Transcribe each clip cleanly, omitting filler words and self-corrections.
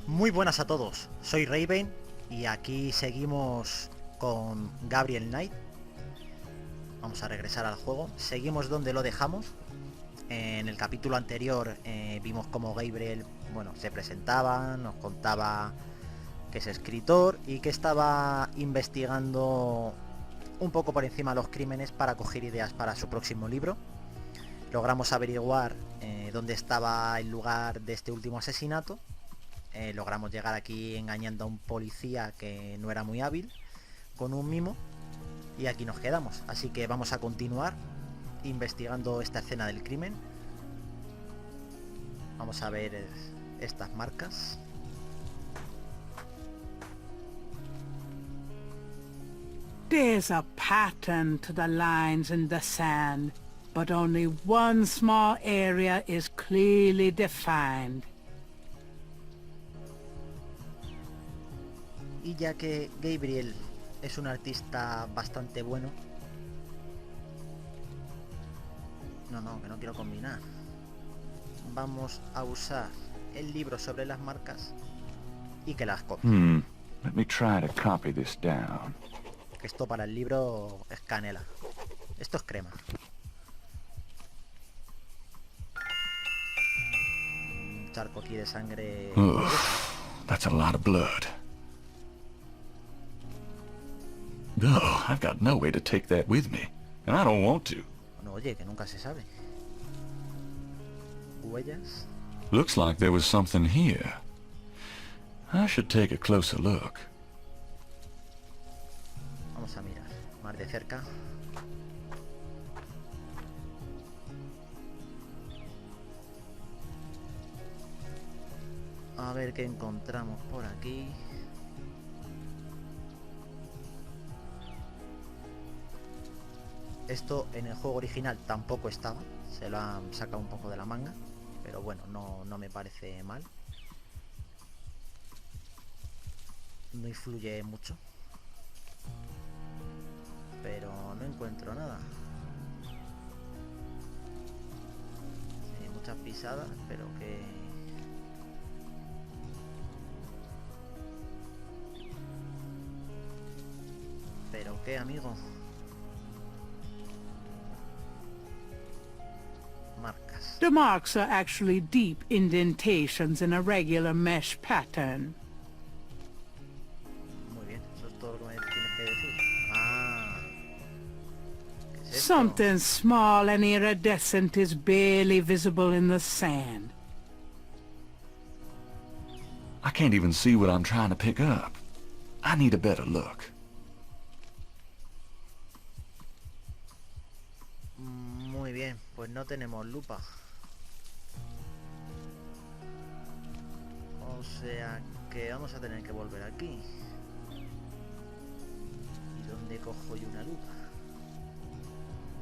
Muy buenas a todos, soy Raven y aquí seguimos con Gabriel Knight. Vamos a regresar al juego, seguimos donde lo dejamos. En el capítulo anterior vimos cómo Gabriel, se presentaba, nos contaba que es escritor y que estaba investigando un poco por encima los crímenes para coger ideas para su próximo libro. Logramos averiguar dónde estaba el lugar de este último asesinato. Logramos llegar aquí engañando a un policía que no era muy hábil, con un mimo, y aquí nos quedamos. Así que vamos a continuar investigando esta escena del crimen. Vamos a ver estas marcas. There's a pattern to the lines in the sand, but only one small area is clearly defined. Y ya que Gabriel es un artista bastante bueno... No, que no quiero combinar. Vamos a usar el libro sobre las marcas y que las copie. Let me try to copy this down. Esto para el libro es canela. Esto es crema. Un charco aquí de sangre. That's a lot of blood. No, I've got no way to take that with me, and I don't want to. Bueno, oye, que nunca se sabe. Huellas. Looks like there was something here. I should take a closer look. Vamos a mirar más de cerca. A ver qué encontramos por aquí. Esto en el juego original tampoco estaba. Se lo han sacado un poco de la manga. Pero bueno, no me parece mal. No influye mucho. Pero no encuentro nada. Sí, muchas pisadas, pero que... ¿Pero qué, amigo? Marcas. The marks are actually deep indentations in a regular mesh pattern. Muy bien, eso es todo lo que me tienes que decir. Ah. ¿Qué es esto? Something small and iridescent is barely visible in the sand. I can't even see what I'm trying to pick up. I need a better look. Muy bien, pues no tenemos lupa. O sea que vamos a tener que volver aquí. ¿Y dónde cojo yo una lupa?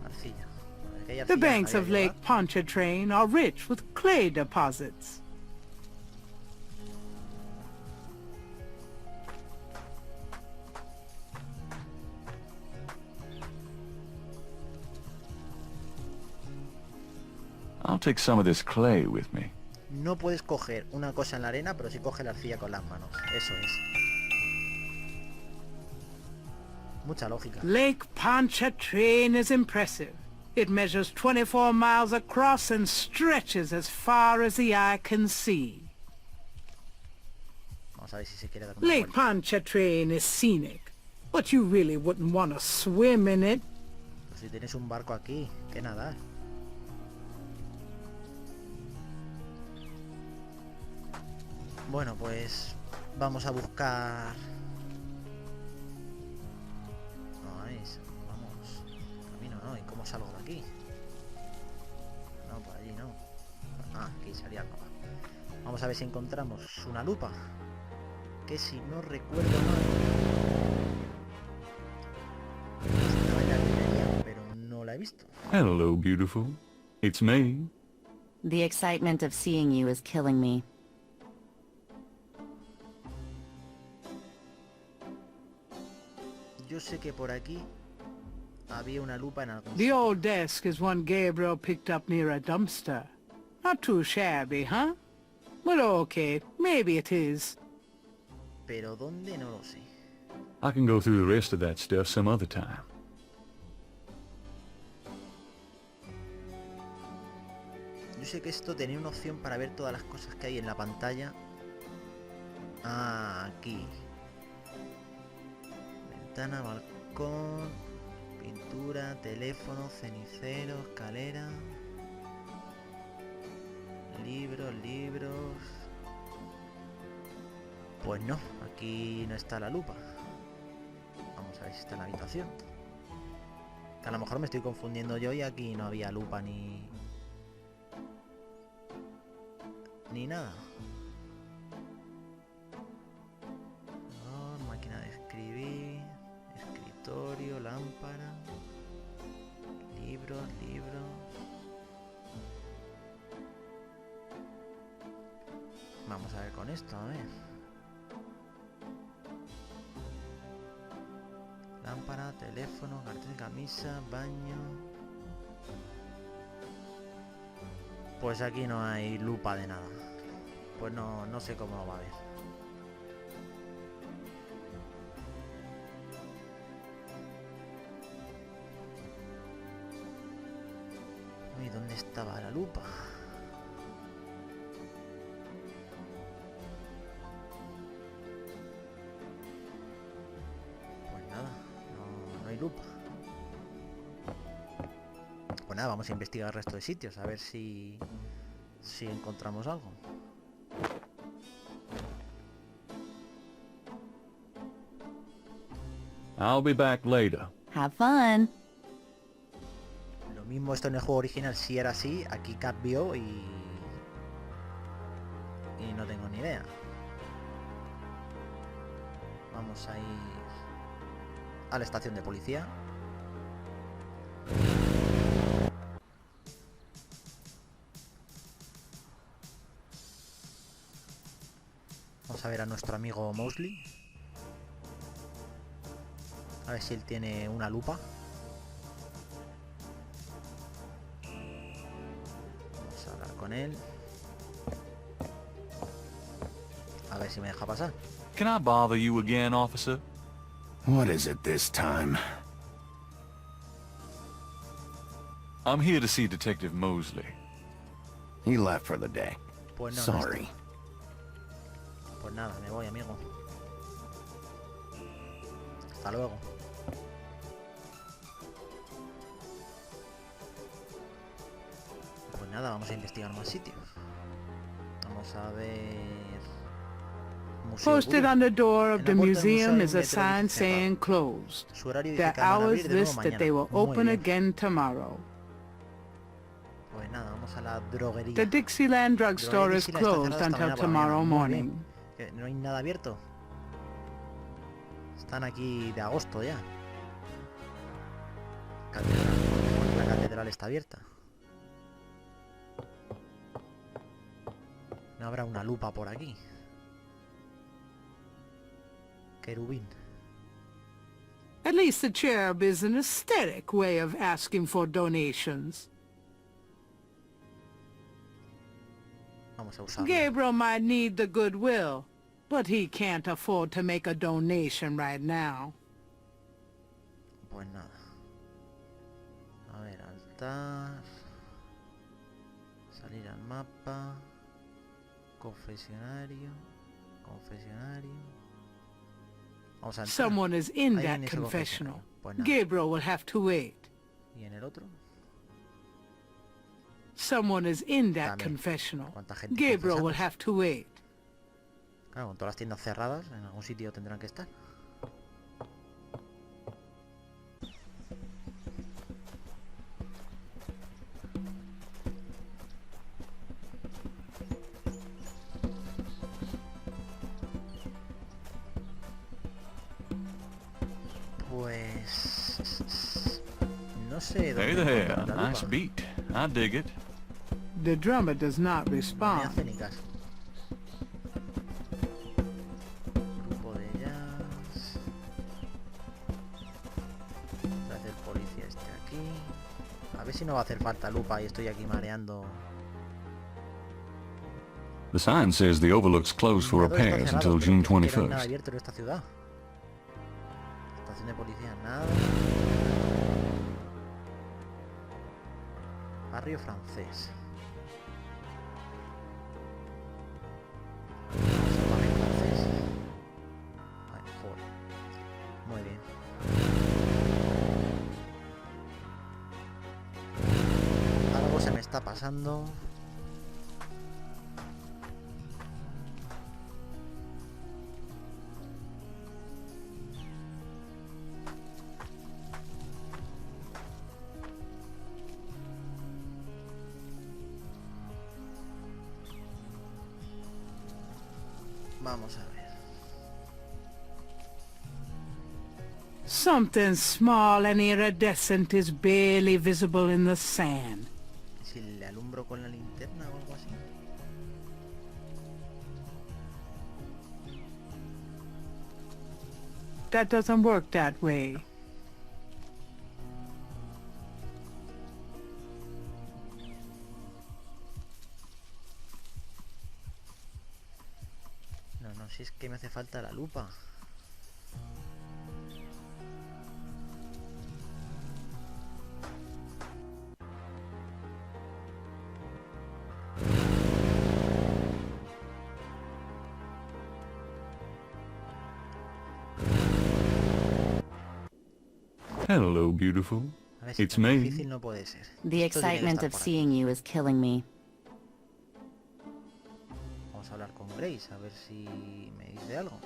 Arcilla. Bueno, que hay The arcilla, banks hay of arcilla. Lake Pontchartrain are rich with clay deposits. I'll take some of this clay with me. No puedes coger una cosa en la arena, pero sí coge la arcilla con las manos. Eso es. Mucha lógica. Lake Pontchartrain is impressive. It measures 24 miles across and stretches as far as the eye can see. Vamos a ver si se quiere dar una Lake vuelta. Pontchartrain is scenic, but you really wouldn't want to swim in it. Pues si tienes un barco aquí, que nadar. Bueno, pues vamos a buscar... No, vamos. Camino, ¿no? ¿Y cómo salgo de aquí? No, por allí no. Ah, aquí salía algo. Vamos a ver si encontramos una lupa. Que si no recuerdo mal... Estaba en la librería, pero no la he visto. Hello, beautiful. It's me. The excitement of seeing you is killing me. Yo sé que por aquí había una lupa en algún The sitio. old desk is one Gabriel picked up near a dumpster. Not too shabby, huh? But okay, Maybe it is. Pero ¿dónde? No lo sé. I can go through the rest of that stuff some other time. Yo sé que esto tenía una opción para ver todas las cosas que hay en la pantalla. Ah, aquí. Ventana, balcón, pintura, teléfono, cenicero, escalera. Libros. Pues no, aquí no está la lupa. Vamos a ver si está en la habitación. Que a lo mejor me estoy confundiendo yo y aquí no había lupa ni nada. No, máquina de escribir, escritorio, lámpara, libros. Vamos a ver con esto, a ver. Lámpara, teléfono, cartel, camisa, baño. Pues aquí no hay lupa de nada. Pues no sé cómo lo va a ver. ¿Y dónde estaba la lupa? Pues nada, no hay lupa. Pues nada, vamos a investigar el resto de sitios, a ver si encontramos algo. I'll be back later. Have fun. Lo mismo esto en el juego original sí era así, aquí cambió y no tengo ni idea. Vamos a ir a la estación de policía. Vamos a ver a nuestro amigo Mosley. A ver si él tiene una lupa. Vamos a hablar con él. A ver si me deja pasar. Can I bother you again, officer? What is it this time? I'm here to see Detective Mosley. He left for the day. Pues no, Sorry. Pues nada, me voy, amigo. Hasta luego. Pues nada, vamos a investigar más sitios. Vamos a ver... Museo Posted Vudú. on the door of En the la puerta del museo museum hay is un a letrero sign dice cerrado. saying closed. Su horario dice The que van a hours abrir de nuevo list that mañana. they will Muy open bien. again tomorrow. Pues nada, vamos a la droguería. The Dixieland drugstore is Dixieland está closed cerrada hasta until mañana por la tomorrow mañana. Muy bien. morning. Que no hay nada abierto. Están aquí de agosto ya. Catedral. La catedral está abierta. No habrá una lupa por aquí. Querubín. At least the cherub is an aesthetic way of asking for donations. Vamos a usarlo. Gabriel might need the goodwill, but he can't afford to make a donation right now. Pues nada. A ver, altar. Salir al mapa. Confesionario. Vamos a entrar. Someone is in Ahí that en ese confessional. confesionario. Pues nada. Gabriel will have to wait. ¿Y en el otro? Someone is in that También. confessional. ¿Cuánta gente Gabriel will confesamos? have to wait. Claro, con todas las tiendas cerradas, en algún sitio tendrán que estar. Pues... no sé dónde Hey there, encontrar la nice lupa. beat. I dig it. The drummer does not No me respond. hace ni caso. Grupo de jazz. Otra vez el policía este aquí. A ver si no va a hacer falta lupa y estoy aquí mareando. The sign says the overlook's closed for El mirador está repairs cerrado, until pero June que no hay nada 21st. abierto en esta ciudad. Estación de policía, nada. Barrio francés. Barrio francés. Ay, joder. Muy bien. Algo se me está pasando. Vamos a ver. Something small and iridescent is barely visible in the sand. Si le alumbro con la linterna o algo así. That doesn't work that way. No, no, si es que me hace falta la lupa. Hello, beautiful. A ver si It's tan me. difícil no puede ser. The Esto tiene que excitement estar of por aquí. seeing you is killing me. Vamos a hablar con Grace, a ver si me dice algo.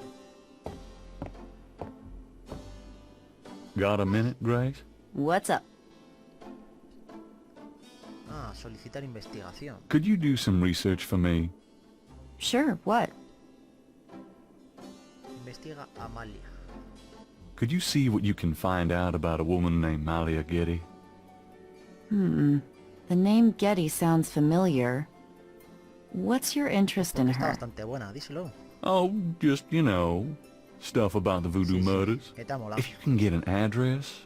Got a minute, Grace? What's up? Ah, solicitar investigación. Could you do some research for me? Sure, what? Investiga a Amalia. Could you see what you can find out about a woman named Malia Getty? The name Getty sounds familiar. What's your interest in Está her? bastante buena, díselo. Oh, just, you know, stuff about the voodoo Sí, sí, murders. que te ha molado. If you can get an address.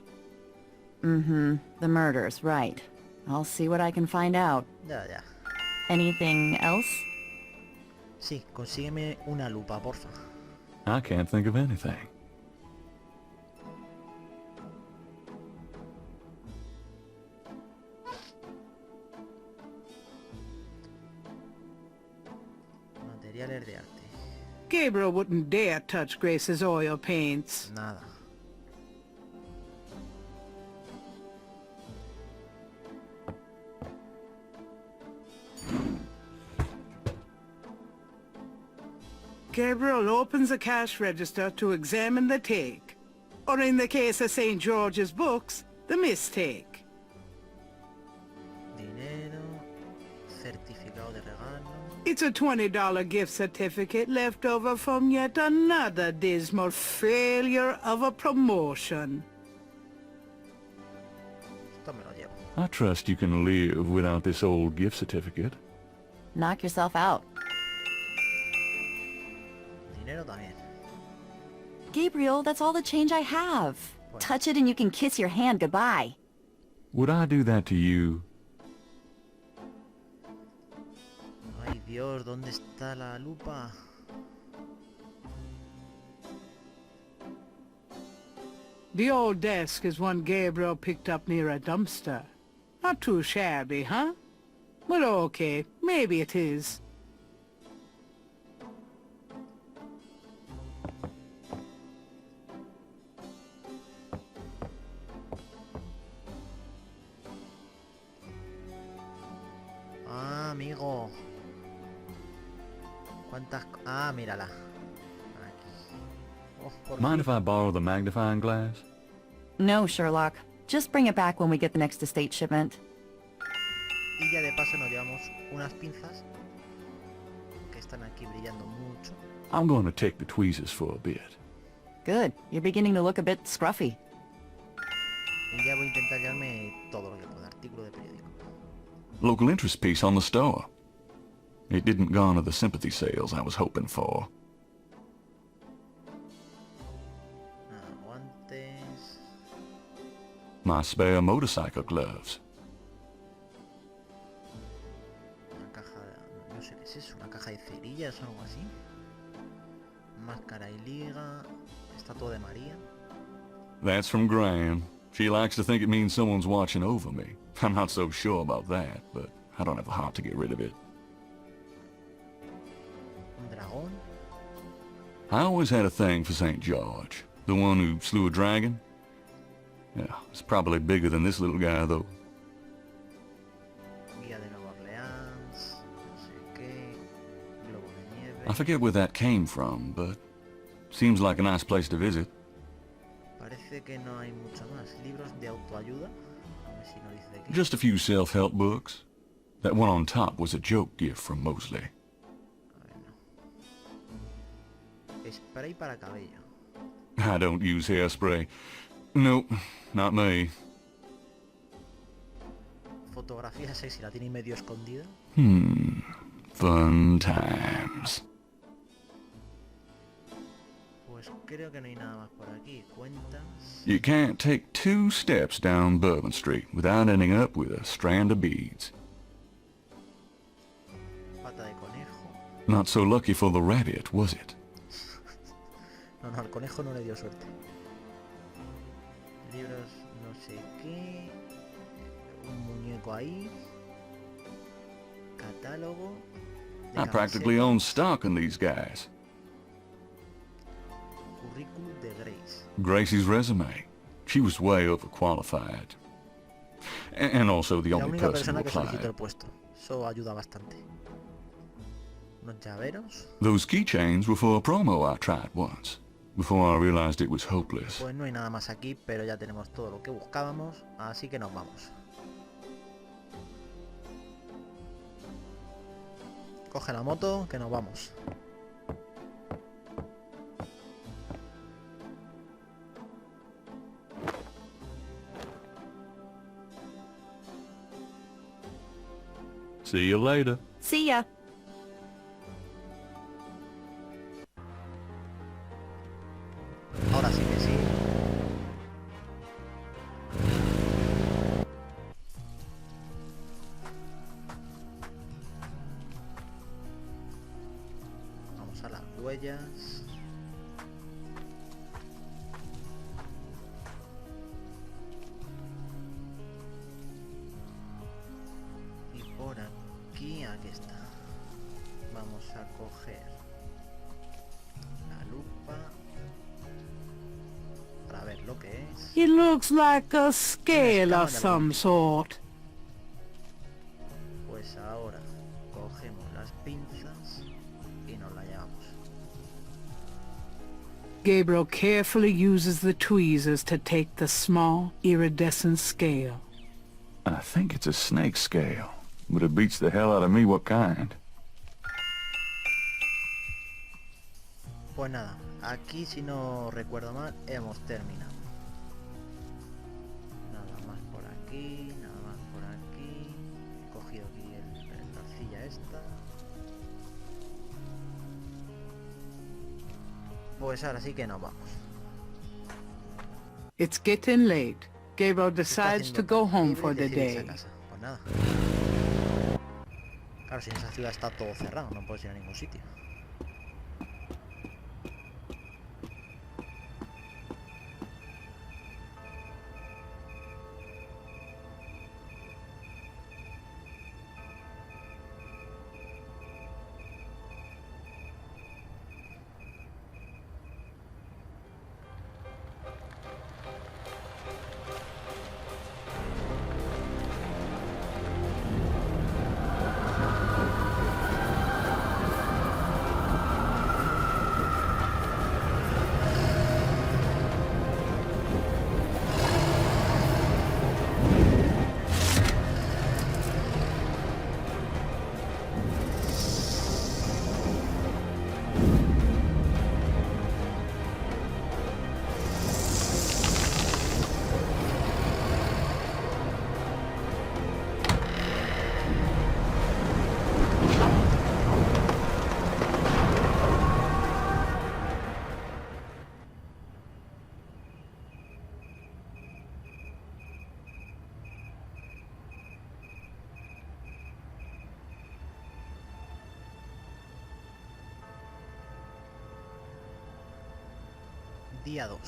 The murders, right. I'll see what I can find out. Ya, ya. Anything else? Sí, consígueme una lupa, porfa. I can't think of anything. Materiales de arte. Gabriel wouldn't dare touch Grace's oil paints. Nada. Gabriel opens a cash register to examine the take, or in the case of St. George's books, the mistake. Dinero. Certificado de regalo. It's a $20 gift certificate left over from yet another dismal failure of a promotion. Esto me lo llevo. I trust you can live without this old gift certificate. Knock yourself out. Dinero también. Gabriel, that's all the change I have. Touch it and you can kiss your hand goodbye. Would I do that to you? Ay, Dios, ¿dónde está la lupa? The old desk is one Gabriel picked up near a dumpster. Not too shabby, huh? But okay, maybe it is. Ah, amigo. ¿Cuántas? Ah, mírala. Aquí. Oh, por Mind fin. if I borrow the magnifying glass? No, Sherlock. Just bring it back when we get the next estate shipment. Y ya de paso nos llevamos unas pinzas que están aquí brillando mucho. I'm going to take the tweezers for a bit. Good. You're beginning to look a bit scruffy. Y ya voy a intentar llevarme todo lo que pueda. Artículo de periódico. Local interest piece on the store. It didn't garner the sympathy sales I was hoping for. Guantes. My spare motorcycle gloves. Una caja de... No sé qué es eso. Una caja caja de cerillas o algo así. Máscara y liga. Estatua de María. That's from Gran. She likes to think it means someone's watching over me. I'm not so sure about that, but I don't have the heart to get rid of it. Un dragón. I always had a thing for St. George, the one who slew a dragon. Yeah, it's probably bigger than this little guy, though. Guía de Nueva Orleans. No sé qué. Globo de nieve. I forget where that came from, but seems like a nice place to visit. Parece que no hay mucho más. Libros de autoayuda. A ver si no dice de qué. Just a few self-help books. That one on top was a joke gift from Mosley. A ver, no. Spray para cabello. I don't use hairspray. Nope, not me. Fotografía sexy, la tiene medio escondida. Fun times. Pues creo que no hay nada más por aquí. Cuentas. You can't take 2 steps down Bourbon Street without ending up with a strand of beads. Pata de conejo. Not so lucky for the rabbit, was it? No, al conejo no le dio suerte. Libros no sé qué. Un muñeco ahí. Catálogo. De I practically camisetas. own stock in these guys. Currículum de Grace. Gracie's resume. She was way overqualified. And also the La only única person who persona que solicitó el applied. puesto. Eso ayuda bastante. Unos llaveros. Those keychains were for a promo I tried once, before I realized it was hopeless. Pues no hay nada más aquí, pero ya tenemos todo lo que buscábamos, así que nos vamos. Coge la moto, que nos vamos. See you later. See ya. Ahora sí que sí. Vamos a las huellas. Y por aquí está. Vamos a coger la lupa para ver lo que es. It looks like a scale of some sort. Pues ahora cogemos las pinzas y nos la llevamos. Gabriel carefully uses the tweezers to take the small, iridescent scale. I think it's a snake scale, but it beats the hell out of me what kind. Pues nada, aquí si no recuerdo mal hemos terminado. Nada más por aquí, nada más por aquí. He cogido aquí la arcilla esta. Pues ahora sí que nos vamos. It's getting late. Gabriel Se está decides to haciendo go home tarde y for the decide irse a day. casa. Pues nada. Claro, si en esa ciudad está todo cerrado, no puedes ir a ningún sitio. Día 2.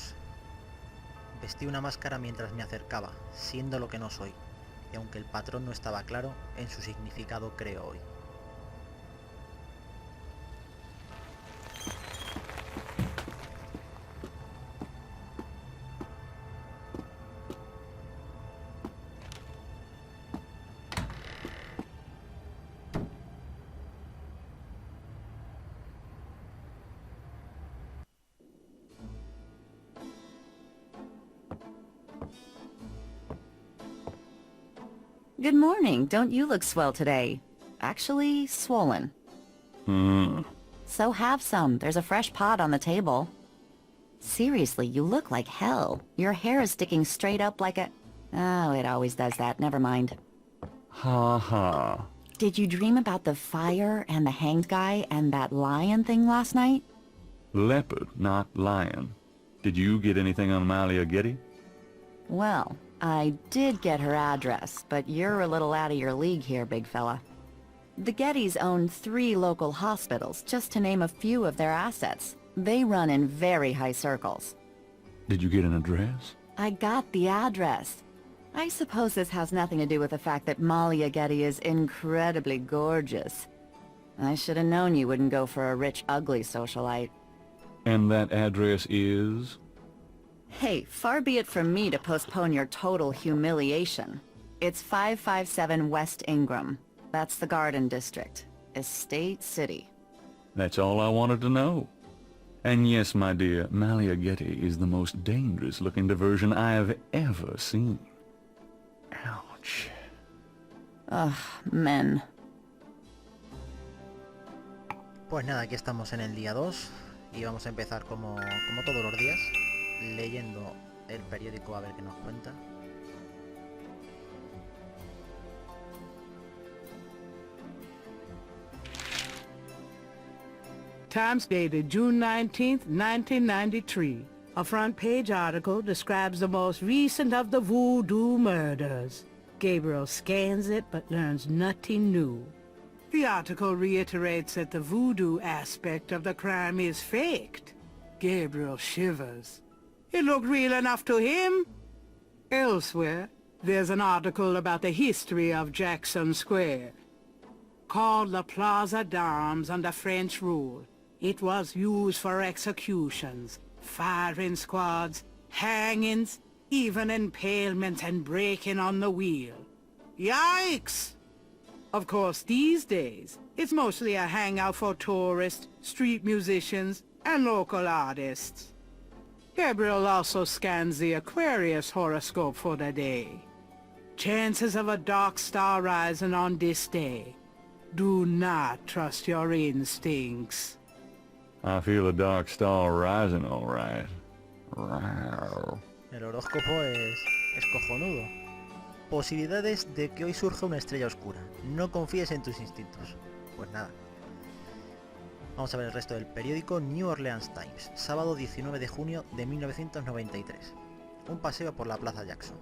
Vestí una máscara mientras me acercaba, siendo lo que no soy, y aunque el patrón no estaba claro, en su significado creo hoy. Good morning. Don't you look swell today? Actually, swollen. So have some. There's a fresh pot on the table. Seriously, you look like hell. Your hair is sticking straight up like a... Oh, it always does that. Never mind. Ha ha. Did you dream about the fire and the hanged guy and that lion thing last night? Leopard, not lion. Did you get anything on Malia Getty? Well, I did get her address, but you're a little out of your league here, big fella. The Gettys own 3 local hospitals, just to name a few of their assets. They run in very high circles. Did you get an address? I got the address. I suppose this has nothing to do with the fact that Malia Getty is incredibly gorgeous. I should have known you wouldn't go for a rich, ugly socialite. And that address is? Hey, far be it from me to postpone your total humiliation. It's 557 West Ingram. That's the Garden District. Estate City. That's all I wanted to know. And yes, my dear, Malia Getty is the most dangerous-looking diversion I have ever seen. Ouch. Ugh, men. Pues nada, aquí estamos en el día 2 y vamos a empezar como todos los días, leyendo el periódico a ver qué nos cuenta. Times dated June 19th, 1993. A front-page article describes the most recent of the voodoo murders. Gabriel scans it but learns nothing new. The article reiterates that the voodoo aspect of the crime is faked. Gabriel shivers. It looked real enough to him. Elsewhere, there's an article about the history of Jackson Square. Called the Plaza d'Armes under French rule. It was used for executions, firing squads, hangings, even impalements and breaking on the wheel. Yikes! Of course, these days, it's mostly a hangout for tourists, street musicians, and local artists. Gabriel also scans the Aquarius horoscope for the day. Chances of a dark star rising on this day. Do not trust your instincts. I feel a dark star rising, all right. Rawr. El horóscopo es cojonudo. Posibilidades de que hoy surja una estrella oscura. No confíes en tus instintos. Pues nada. Vamos a ver el resto del periódico. New Orleans Times, sábado 19 de junio de 1993. Un paseo por la Plaza Jackson.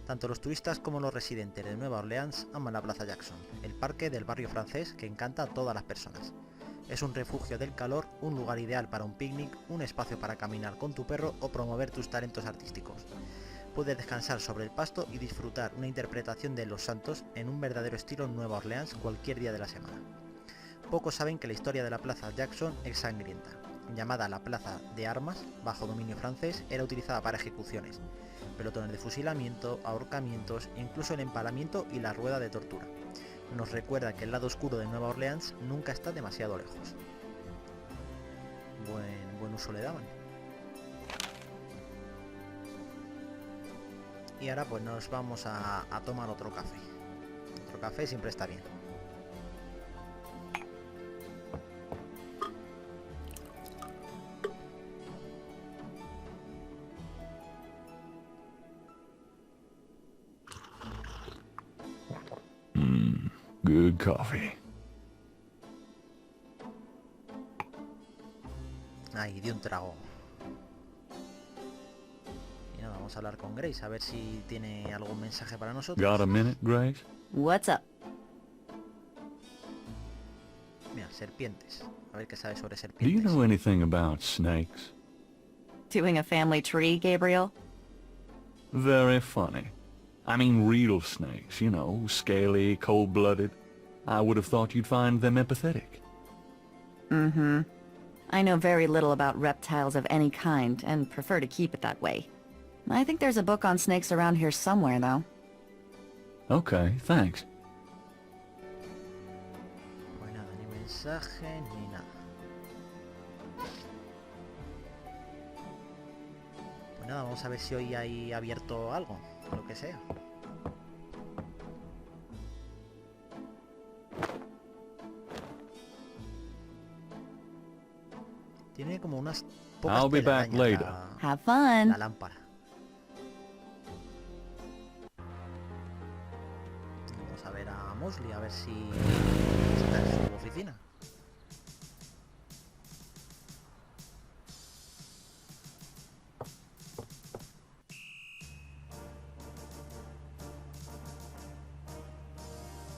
Tanto los turistas como los residentes de Nueva Orleans aman la Plaza Jackson, el parque del barrio francés que encanta a todas las personas. Es un refugio del calor, un lugar ideal para un picnic, un espacio para caminar con tu perro o promover tus talentos artísticos. Puedes descansar sobre el pasto y disfrutar una interpretación de Los Santos en un verdadero estilo Nueva Orleans cualquier día de la semana. Pocos saben que la historia de la Plaza Jackson es sangrienta. Llamada la Plaza de Armas, bajo dominio francés, era utilizada para ejecuciones, pelotones de fusilamiento, ahorcamientos e incluso el empalamiento y la rueda de tortura. Nos recuerda que el lado oscuro de Nueva Orleans nunca está demasiado lejos. Buen uso le daban. Y ahora pues nos vamos a tomar otro café. Otro café siempre está bien. Good coffee. Ahí, de un trago. Y nada, vamos a hablar con Grace a ver si tiene algún mensaje para nosotros. Got a minute, Grace? What's up? Mira, serpientes. A ver qué sabe sobre Do you serpientes. know anything about snakes? Doing a family tree, Gabriel? Very funny. I mean real snakes, you know, scaly, cold-blooded. I would have thought you'd find them empathetic. Mm-hmm. I know very little about reptiles of any kind, and prefer to keep it that way. I think there's a book on snakes around here somewhere, though. Okay, thanks. Pues nada, ni mensaje ni nada. Pues nada, vamos a ver si hoy hay abierto algo, o lo que sea. Tiene como unas pocas I'll be back telarañas later. Have fun! la lámpara. Vamos a ver a Mosley, a ver si está en su oficina.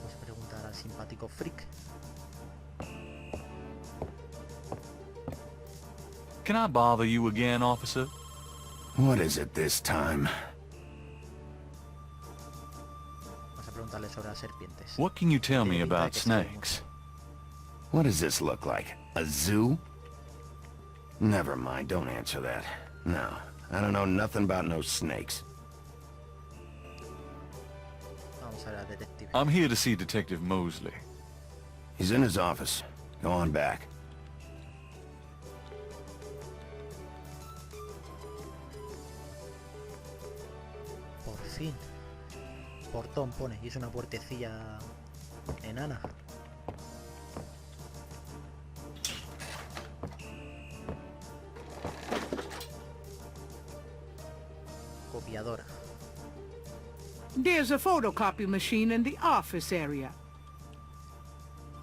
Vamos a preguntar al simpático freak. Can I bother you again, officer? What is it this time? Vamos a preguntarle sobre las serpientes. What can you tell me Tiene pinta de about que sabe snakes? What does this look like? A zoo? Never mind, don't answer that. No, I don't know nothing about no snakes. Vamos a ver al detective. I'm here to see Detective Mosley. He's in his office. Go on back. Por fin. Portón pone, y es una puertecilla enana. Copiadora. There's a photocopy machine in the office area.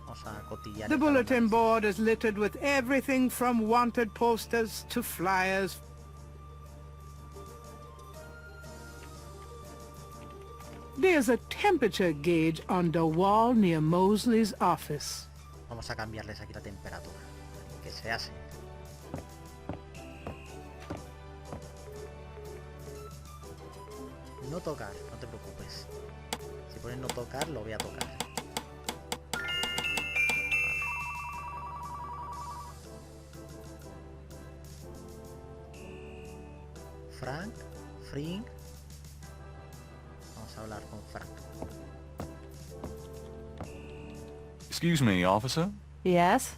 Vamos a cotillar. The el bulletin talonario. board is littered with everything from wanted posters to flyers. There's a temperature gauge on the wall near Mosley's office. Vamos a cambiarles aquí la temperatura. Que se hace. No tocar, no te preocupes. Si pones no tocar, lo voy a tocar. Frank, Frink. Vamos a hablar con Frank. Excuse me, officer? Yes?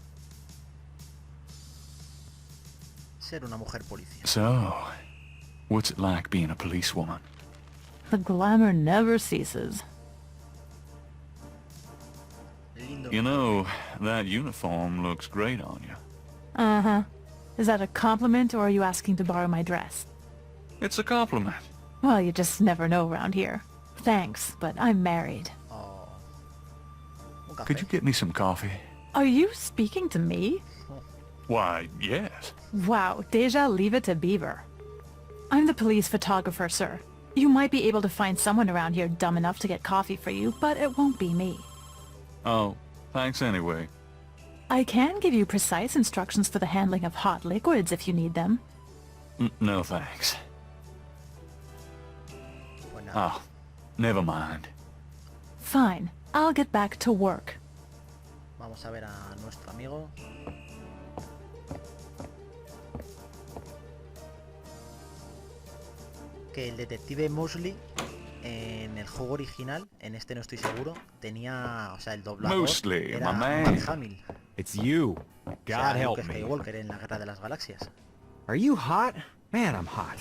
Ser una mujer policía. So, what's it like being a policewoman? The glamour never ceases. Lindo. You know, that uniform looks great on you. Uh-huh. Is that a compliment, or are you asking to borrow my dress? It's a compliment. Well, you just never know around here. Thanks, but I'm married. Oh. Un café. Could you get me some coffee? Are you speaking to me? Why, yes. Wow, Deja, leave it to Beaver. I'm the police photographer, sir. You might be able to find someone around here dumb enough to get coffee for you, but it won't be me. Oh, thanks anyway. I can give you precise instructions for the handling of hot liquids if you need them. No thanks. Pues nada. Oh, never mind. Fine, I'll get back to work. Vamos a ver a nuestro amigo. Que el detective Mosley en el juego original, en este no estoy seguro, tenía, o sea, el doblador Mosley, era my man. Mark Hamill. It's you. O God sea, help Luke me. Skywalker en la Guerra de las Galaxias. Are you hot? Man, I'm hot.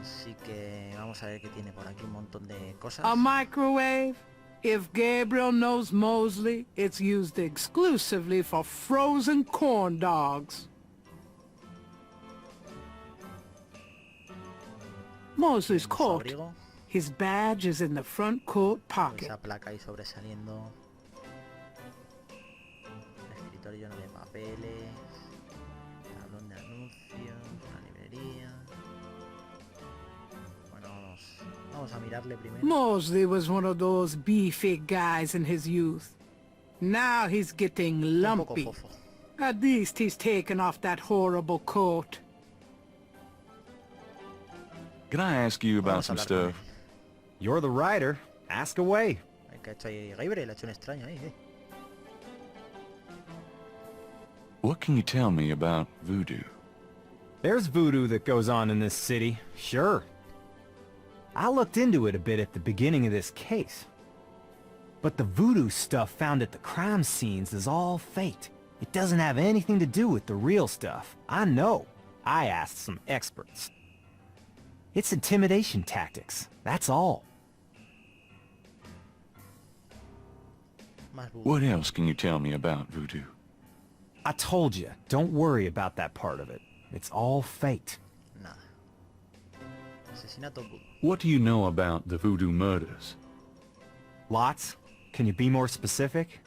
Así que vamos a ver qué tiene por aquí, un montón de cosas. A microwave? If Gabriel knows Mosley, it's used exclusively for frozen corn dogs. Mosley's Un coat. abrigo, His badge is in the front coat con pocket. esa placa ahí sobresaliendo. El escritor lleno de papeles. Tablón de anuncios, una librería. Bueno, vamos a mirarle primero. Mosley was one of those beefy guys in his youth. Now he's getting Un poco lumpy. fofo. At least he's taken off that horrible coat. Can I ask you about Vamos a some hablar con él. stuff? You're the writer. Ask away. ¿Qué ha hecho ahí Gabriel? Ha hecho un extraño ahí, What can you tell me about voodoo? There's voodoo that goes on in this city, sure. I looked into it a bit at the beginning of this case. But the voodoo stuff found at the crime scenes is all faked. It doesn't have anything to do with the real stuff. I know. I asked some experts. It's intimidation tactics, that's all. Más búho. What else can you tell me about voodoo? I told you, don't worry about that part of it. It's all faked. Nada. Asesinato vudú. What do you know about the voodoo murders? Lots? Can you be more specific?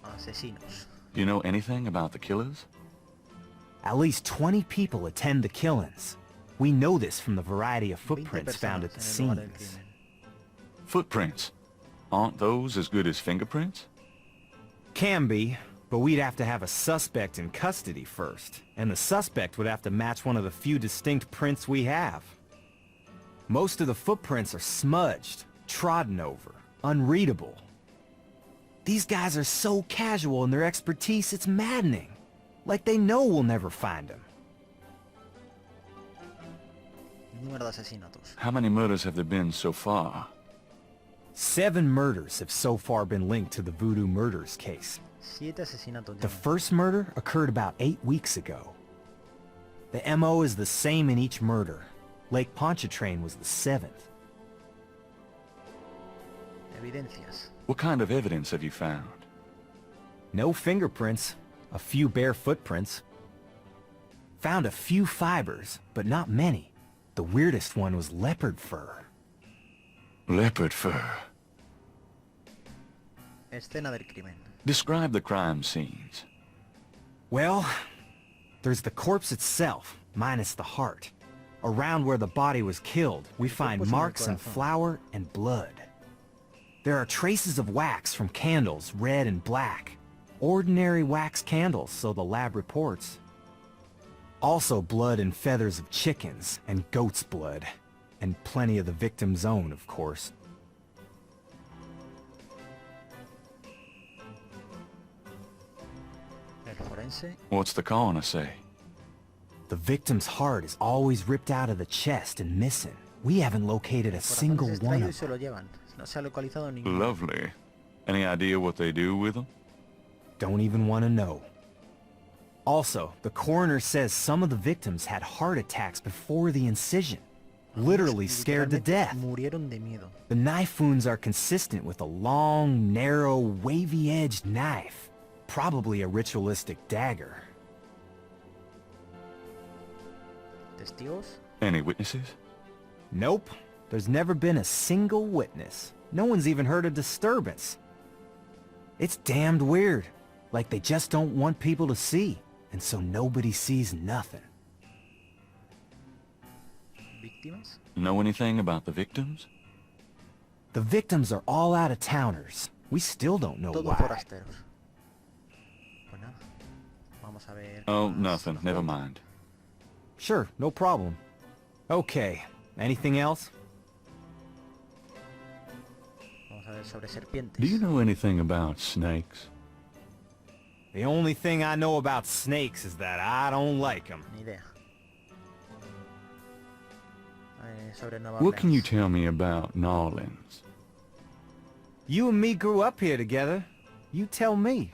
Asesinos. Do you know anything about the killers? At least 20 people attend the killings. We know this from the variety of 20 footprints found at the personas en el lugar del scenes. crimen. Footprints. Aren't those as good as fingerprints? Can be, but we'd have to have a suspect in custody first, and the suspect would have to match one of the few distinct prints we have. Most of the footprints are smudged, trodden over, unreadable. These guys are so casual in their expertise, it's maddening. Like they know we'll never find them. Número de asesinatos. How many murders have there been so far? 7 murders have so far been linked to the voodoo murders case. 7 asesinatos. The ya. first murder occurred about 8 weeks ago. The MO is the same in each murder. Lake Pontchartrain was the 7th. Evidencias. What kind of evidence have you found? No fingerprints, a few bare footprints. Found a few fibers, but not many. The weirdest one was leopard fur. Leopard fur. Escena del crimen. Describe the crime scenes. Well, there's the corpse itself, minus the heart. Around where the body was killed, we find cuerpo sin el marks in corazón. flour and blood. There are traces of wax from candles, red and black. Ordinary wax candles, so the lab reports. Also blood and feathers of chickens, and goat's blood. And plenty of the victim's own, of course. El forense. What's the coroner say? The victim's heart is always ripped out of the chest and missing. We haven't located a single Corazones one extraídos y of se them. lo llevan. No se ha localizado ninguno. Lovely. Any idea what they do with them? Don't even want to know. Also, the coroner says some of the victims had heart attacks before the incision. Literally scared to Literalmente death. Murieron de miedo. The knife wounds are consistent with a long, narrow, wavy-edged knife. Probably a ritualistic dagger. Testigos. Any witnesses? Nope. There's never been a single witness. No one's even heard a disturbance. It's damned weird. Like they just don't want people to see. And so nobody sees nothing. Víctimas. Know anything about the victims? The victims are all out-of-towners. We still don't know Todos why. forasteros. Pues nada. Vamos a ver. Oh, más nothing. la Never foto. mind. Sure, no problem. Okay, anything else? Vamos a ver sobre serpientes. Do you know anything about snakes? The only thing I know about snakes is that I don't like them. Ni idea. Sobre Nueva What can you Orleans. tell me about New Orleans? You and me grew up here together. You tell me.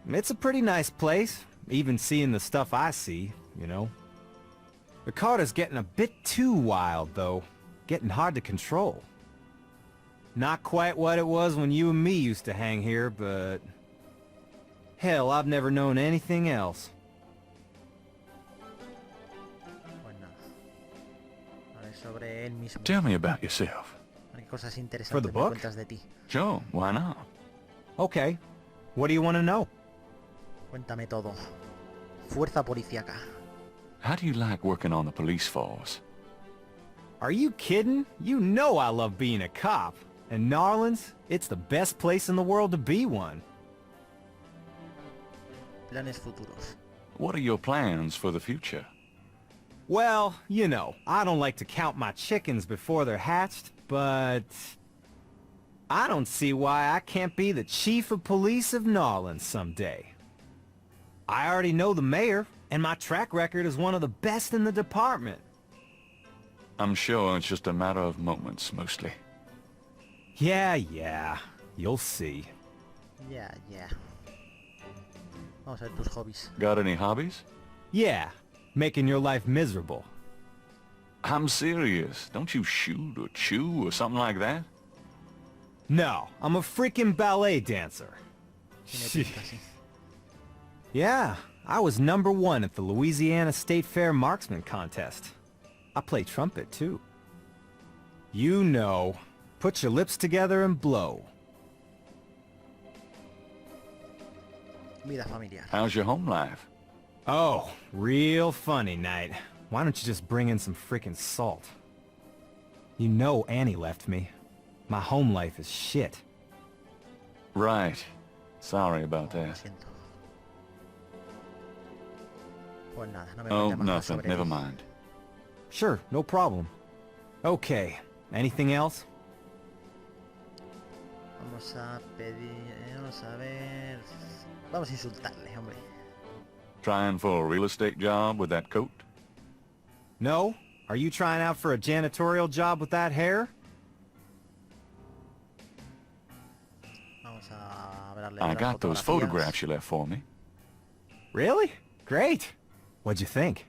It's a pretty nice place, even seeing the stuff I see, you know. The Carter's getting a bit too wild, though. Getting hard to control. Not quite what it was when you and me used to hang here, but... Hell, I've never known anything else. Pues nada. A ver sobre él mismo. Tell me about yourself. ¿Qué cosas interesantes For the me book? cuentas de ti? Sure, why not? Okay. What do you want to know? Cuéntame todo. Fuerza policíaca. How do you like working on the police force? Are you kidding? You know I love being a cop. And New Orleans, it's the best place in the world to be one. Planes futuros. What are your plans for the future? Well, you know, I don't like to count my chickens before they're hatched, but I don't see why I can't be the chief of police of New Orleans someday. I already know the mayor, and my track record is one of the best in the department. I'm sure it's just a matter of moments, mostly. Yeah, you'll see. Ya. Vamos a ver tus hobbies. Got any hobbies? Yeah, making your life miserable. I'm serious. Don't you shoot or chew or something like that? No, I'm a freaking ballet dancer. Tiene pinta, sí. Yeah, I was #1 at the Louisiana State Fair Marksman Contest. I play trumpet, too. You know, put your lips together and blow. Vida familiar. How's your home life? Oh, real funny, Knight. Why don't you just bring in some freaking salt? You know Annie left me. My home life is shit. Right. Sorry about Lo that. siento. Pues nada, no me Oh, cuentes más nothing. sobre Never ti. mind. Sure, no problem. Okay, anything else? Vamos a pedir... Vamos a ver... Vamos a insultarle, hombre. Trying for a real estate job with that coat? No? Are you trying out for a janitorial job with that hair? Vamos a verle I las got those fotografías. photographs you left for me. Really? Great. What'd you think?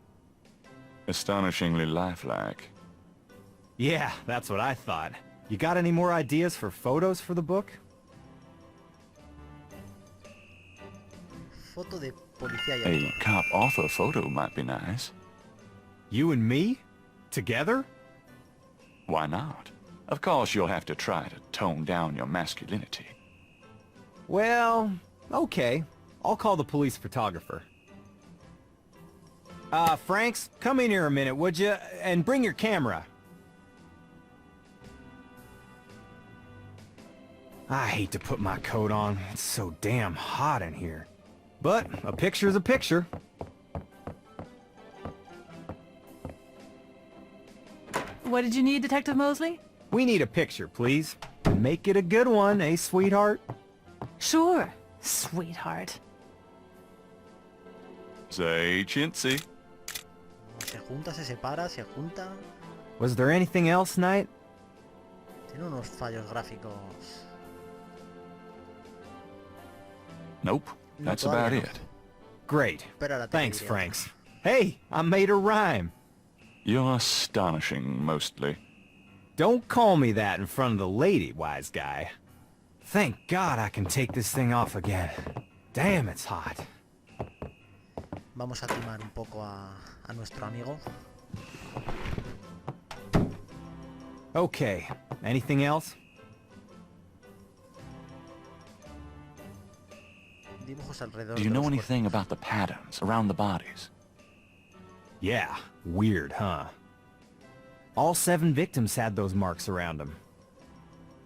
Astonishingly lifelike. Yeah, that's what I thought. You got any more ideas for photos for the book? Foto de policía y A auto. cop author photo might be nice. You and me? Together? Why not? Of course you'll have to try to tone down your masculinity. Well, okay. I'll call the police photographer. Franks, come in here a minute, would you? And bring your camera. I hate to put my coat on. It's so damn hot in here. But a picture's a picture. What did you need, Detective Mosley? We need a picture, please. Make it a good one, eh, sweetheart? Sure, sweetheart. Say chintzy. Se junta, se separa, se junta. Was there anything else, Knight? Tiene unos fallos gráficos. Nope, No, that's about todavía no. it. Great. Pero ahora te Thanks, diré. Franks. Hey, I made a rhyme. You're astonishing, mostly. Don't call me that in front of the lady, wise guy. Thank God I can take this thing off again. Damn, it's hot. Vamos a timar un poco a nuestro amigo. Okay, anything else? Dibujos alrededor Do you de know los anything cuerpos. about the patterns around the bodies? Yeah, weird, huh? All 7 victims had those marks around them.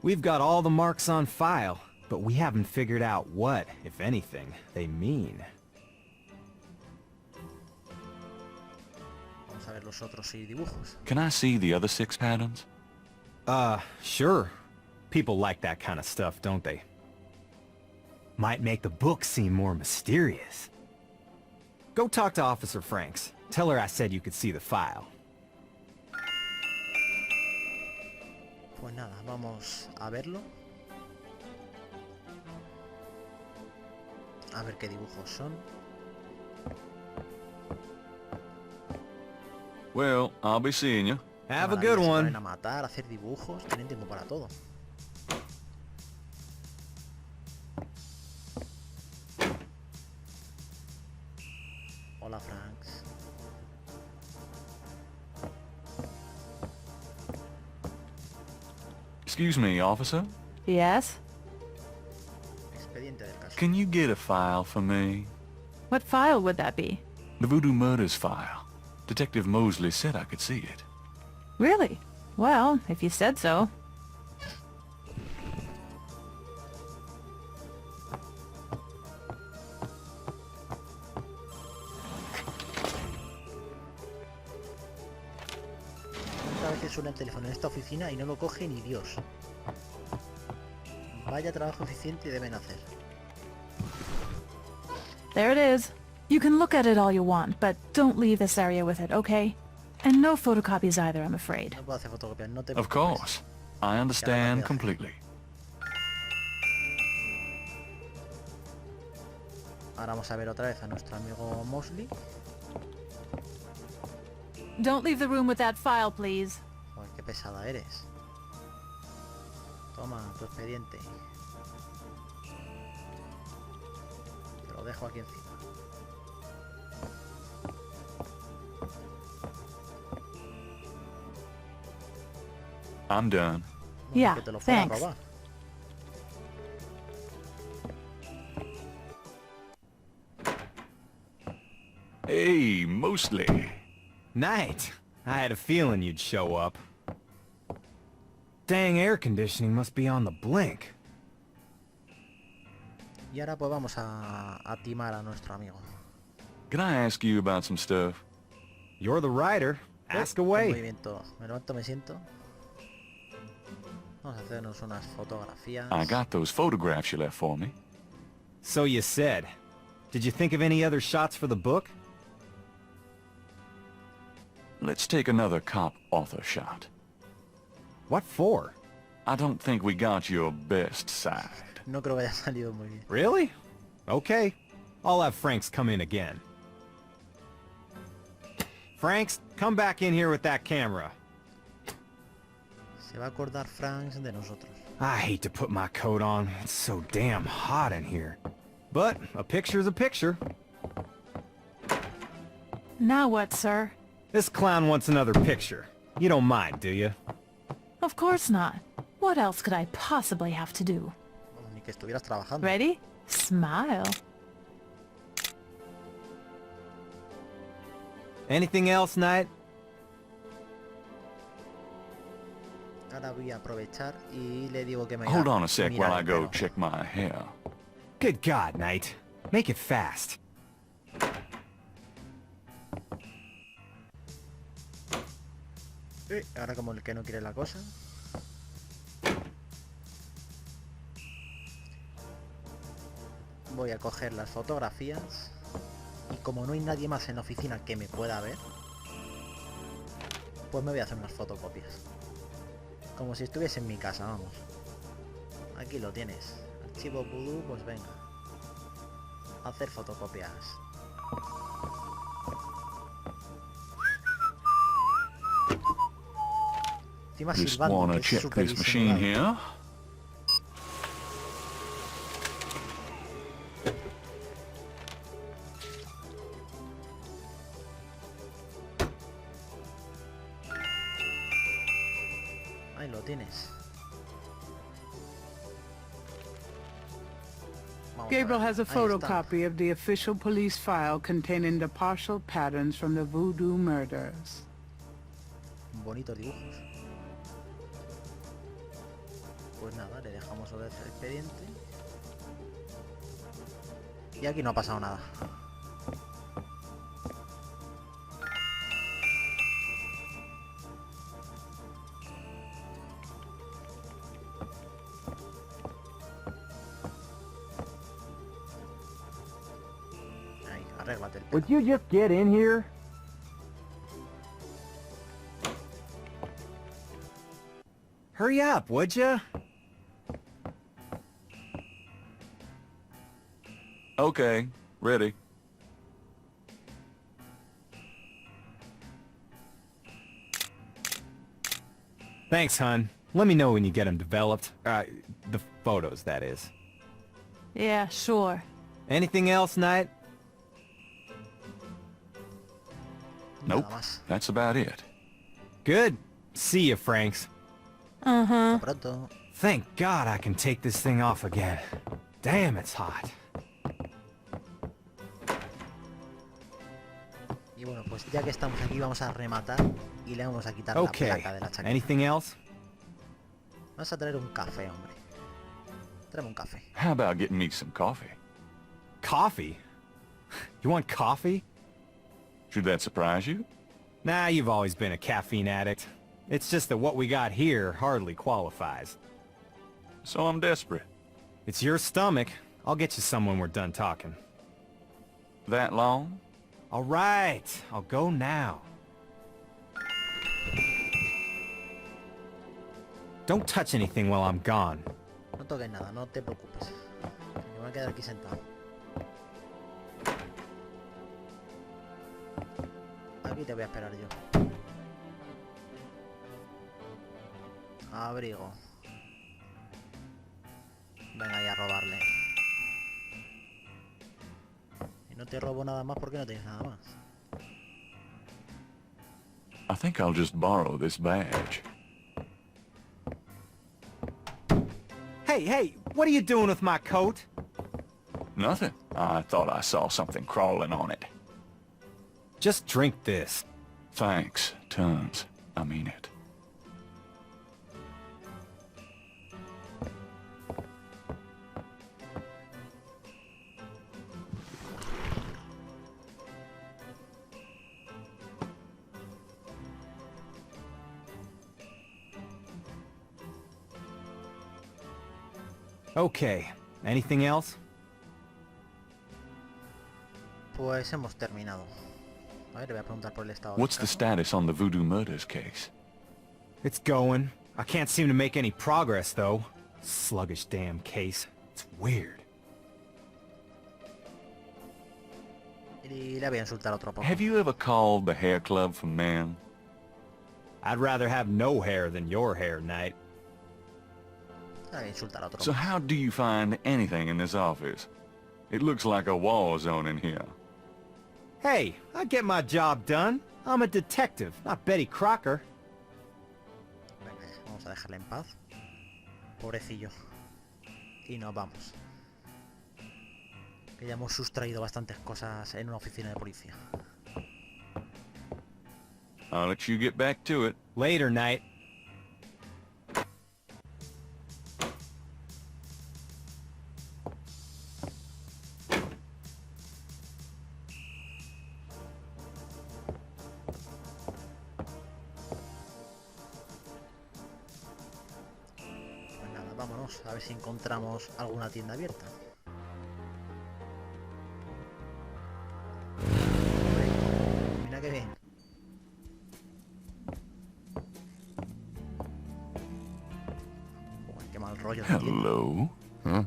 We've got all the marks on file, but we haven't figured out what, if anything, they mean. Vamos a ver los otros dibujos. Can I see the other 6 patterns? Sure. People like that kind of stuff, don't they? Might make the book seem more mysterious. Go talk to Officer Franks. Tell her I said you could see the file. Pues nada, vamos a verlo. A ver qué dibujos son. Well, I'll be seeing you. Have a Maravilla, good se one. ponen a matar, a hacer dibujos, tienen tiempo para todo. Hola, Franks. Excuse me, officer. Yes? Expediente del caso. Can you get a file for me? What file would that be? The Voodoo Murders file. Detective Mosley said I could see it. Really? Well, if you said so. suena el teléfono en esta oficina y no lo coge ni Dios. Vaya trabajo eficiente deben hacer. There it is. You can look at it all you want, but don't leave this area with it, okay? And no photocopies either, I'm afraid. No puedo hacer fotocopias, no te Of preocupes. course. I understand completely. Ahora vamos a ver otra vez a nuestro amigo Mosley. Don't leave the room with that file, please. Joder, qué pesada eres. Toma, tu expediente. Te lo dejo aquí encima. I'm done. No, Yeah, que te lo fuera a thanks. robar. Hey, Mosley. Knight, I had a feeling you'd show up. Dang air conditioning must be on the blink. Y ahora pues vamos a timar a nuestro amigo. Can I ask you about some stuff? You're the writer. Ask Un away. movimiento. Me levanto, me siento. Vamos a hacernos unas fotografías. I got those photographs you left for me. So you said. Did you think of any other shots for the book? Let's take another cop author shot. What for? I don't think we got your best side. No creo que haya salido muy bien. Really? Okay. I'll have Franks come in again. Franks, come back in here with that camera. Se va a acordar Franks de nosotros. I hate to put my coat on. It's so damn hot in here. But a picture's a picture. Now what, sir? This clown wants another picture. You don't mind, do you? Of course not. What else could I possibly have to do? Oh, ni que estuvieras trabajando. Ready? Smile. Anything else, Knight? Ahora voy a aprovechar y le digo que me Hold haga on a sec mirar while I el go pelo. check my hair. Good God, Knight. Make it fast. Ahora como el que no quiere la cosa. Voy a coger las fotografías. Y como no hay nadie más en la oficina que me pueda ver, pues me voy a hacer unas fotocopias. Como si estuviese en mi casa, vamos. Aquí lo tienes. Archivo vudú, pues venga. Hacer fotocopias. Encima Just silbando, wanna que es check súper this machine disimulado. here. Ahí lo tienes. Vamos a Gabriel ver. has a Ahí está. photocopy of the official police file containing the partial patterns from the voodoo murders. Bonitos dibujos. Pues nada, le dejamos otra vez el expediente. Y aquí no ha pasado nada. Ahí, arréglate el pelo. Would you just get in here? Hurry up, would ya? Okay, ready. Thanks, hun. Let me know when you get them developed. The photos, that is. Yeah, sure. Anything else, Knight? Nope, Nada más. that's about it. Good. See you, Franks. Uh-huh. Hasta pronto. Thank God I can take this thing off again. Damn, it's hot. Y bueno, pues ya que estamos aquí vamos a rematar y le vamos a quitar la Okay. placa de la chaqueta. Anything else? Vamos a traer un café, hombre. Tráeme un café. How about getting me some coffee? Coffee? You want coffee? Should that surprise you? Nah, you've always been a caffeine addict. It's just that what we got here hardly qualifies. So I'm desperate. It's your stomach. I'll get you some when we're done talking. That long? All right, I'll go now. Don't touch anything while I'm gone. No toques nada, no te preocupes. Me voy a quedar aquí sentado. Aquí te voy a esperar yo. Abrigo. Venga ya a robarle. Y no te robo nada más porque no tienes nada más. I think I'll just borrow this badge. Hey, what are you doing with my coat? Nothing. I thought I saw something crawling on it. Just drink this. Thanks, tons. I mean it. Okay, anything else? Pues hemos terminado. A ver, le voy a preguntar por el estado. What's the status on the voodoo murders case? It's going. I can't seem to make any progress, though. Sluggish damn case. It's weird. Y le voy a insultar otro poco. Have you ever called the hair club for men? I'd rather have no hair than your hair, Knight. Le voy a insultar otro So poco. how do you find anything in this office? It looks like a war zone in here. Hey, I get my job done. I'm a detective, not Betty Crocker. Venga, vamos a dejarle en paz. Pobrecillo. Y nos vamos. Que ya hemos sustraído bastantes cosas en una oficina de policía. I'll let you get back to it. Later, Knight. Pues nada, vámonos a ver si encontramos alguna tienda abierta. Hombre, mira qué bien. Joder, qué mal rollo de tienda. Hello? Huh?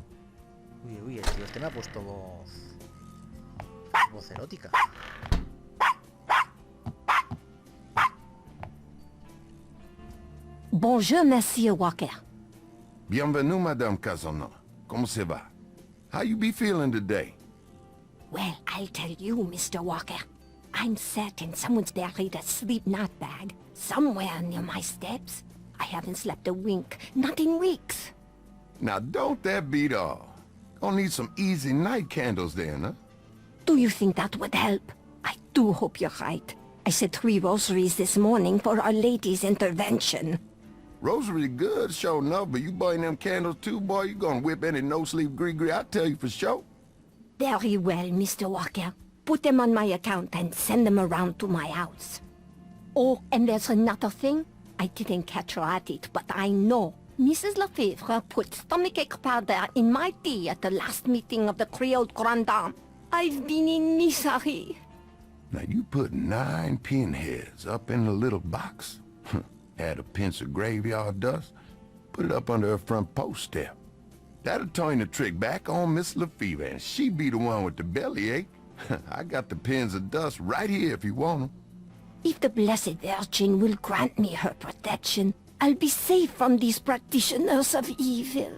Uy, el tío este me ha puesto voz erótica. Bonjour, Monsieur Walker. Bienvenue, Madame Casona. Comment ça va? How you be feeling today? Well, I'll tell you, Mr. Walker. I'm certain someone's buried a sleep knot bag somewhere near my steps. I haven't slept a wink, not in weeks. Now, don't that beat all? Gonna need some easy night candles then, huh? Do you think that would help? I do hope you're right. I said 3 rosaries this morning for Our Lady's intervention. Rosary good, sure enough, but you buying them candles too, boy, you gonna whip any no-sleep gree-gree, I tell you for sure. Very well, Mr. Walker. Put them on my account and send them around to my house. Oh, and there's another thing. I didn't catch her at it, but I know. Mrs. Lefebvre put stomachache powder in my tea at the last meeting of the Creole Grand Dame. I've been in misery. Now, you put 9 pinheads up in a little box, add a pinch of graveyard dust, put it up under her front post step. That'll turn the trick back on Miss Lefebvre, and she be the one with the bellyache. I got the pins of dust right here if you want them. If the Blessed Virgin will grant me her protection, I'll be safe from these practitioners of evil.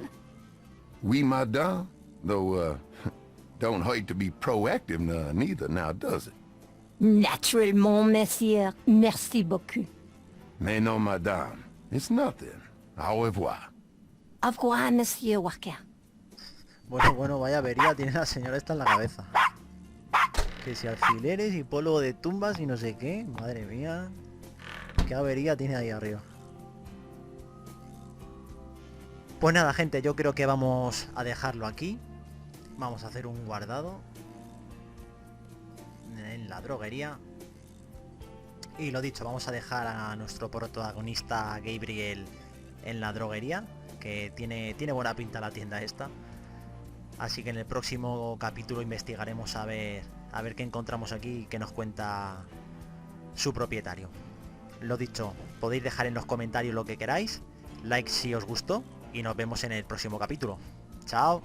Oui, madame. Though, don't hurt to be proactive neither, now does it? Naturellement, monsieur. Merci beaucoup. Mais non, madame. It's nothing. Au revoir. Au revoir, Monsieur Walker. Bueno, vaya avería tiene la señora esta en la cabeza. Que si alfileres y polvo de tumbas y no sé qué. Madre mía. Qué avería tiene ahí arriba. Pues nada, gente, yo creo que vamos a dejarlo aquí. Vamos a hacer un guardado en la droguería. Y lo dicho, vamos a dejar a nuestro protagonista Gabriel en la droguería, que tiene buena pinta la tienda esta. Así que en el próximo capítulo investigaremos a ver qué encontramos aquí y qué nos cuenta su propietario. Lo dicho, podéis dejar en los comentarios lo que queráis, like si os gustó y nos vemos en el próximo capítulo. ¡Chao!